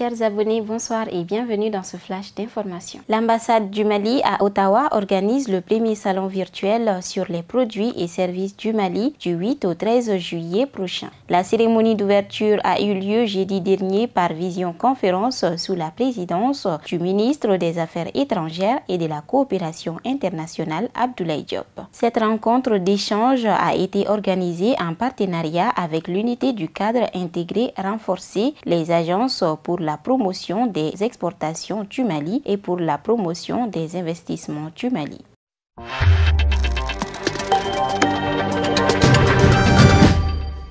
Chers abonnés, bonsoir et bienvenue dans ce flash d'information. L'ambassade du Mali à Ottawa organise le premier salon virtuel sur les produits et services du Mali du 8 au 13 juillet prochain. La cérémonie d'ouverture a eu lieu jeudi dernier par visioconférence sous la présidence du ministre des Affaires étrangères et de la coopération internationale Abdoulaye Diop. Cette rencontre d'échange a été organisée en partenariat avec l'unité du cadre intégré renforcé, les agences pour la promotion des exportations du Mali et pour la promotion des investissements du Mali.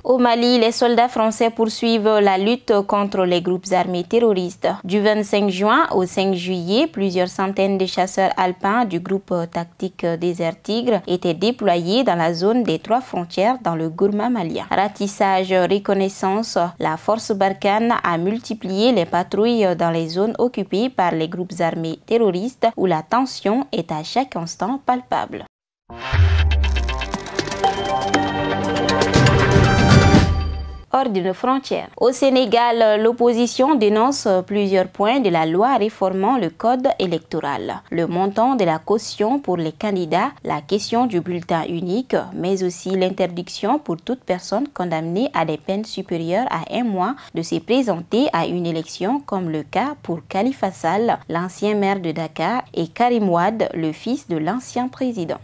Au Mali, les soldats français poursuivent la lutte contre les groupes armés terroristes. Du 25 juin au 5 juillet, plusieurs centaines de chasseurs alpins du groupe tactique Désert Tigre étaient déployés dans la zone des 3 frontières dans le Gourma malien. Ratissage, reconnaissance, la force Barkhane a multiplié les patrouilles dans les zones occupées par les groupes armés terroristes où la tension est à chaque instant palpable. Hors de nos frontières. Au Sénégal, l'opposition dénonce plusieurs points de la loi réformant le code électoral. Le montant de la caution pour les candidats, la question du bulletin unique, mais aussi l'interdiction pour toute personne condamnée à des peines supérieures à 1 mois de se présenter à une élection, comme le cas pour Khalifa Sall, l'ancien maire de Dakar, et Karim Wade, le fils de l'ancien président.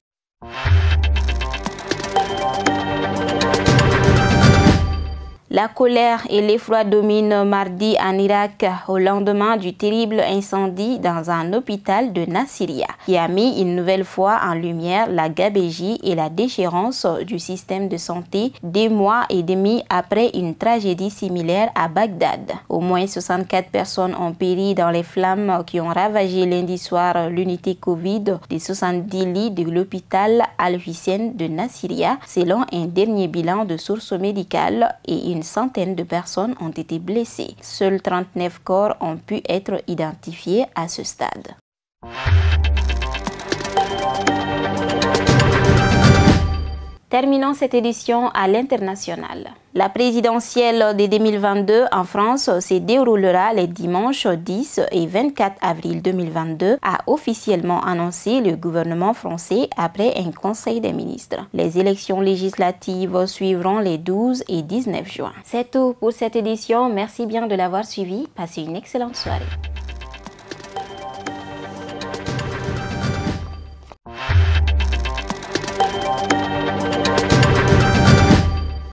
La colère et l'effroi dominent mardi en Irak au lendemain du terrible incendie dans un hôpital de Nasiriyah qui a mis une nouvelle fois en lumière la gabegie et la déchéance du système de santé 2 mois et demi après une tragédie similaire à Bagdad. Au moins 64 personnes ont péri dans les flammes qui ont ravagé lundi soir l'unité Covid des 70 lits de l'hôpital Al-Hussein de Nasiriyah selon un dernier bilan de sources médicales et une centaine de personnes ont été blessées. Seuls 39 corps ont pu être identifiés à ce stade. Terminons cette édition à l'international. La présidentielle de 2022 en France se déroulera les dimanches 10 et 24 avril 2022, a officiellement annoncé le gouvernement français après un conseil des ministres. Les élections législatives suivront les 12 et 19 juin. C'est tout pour cette édition. Merci bien de l'avoir suivi. Passez une excellente soirée.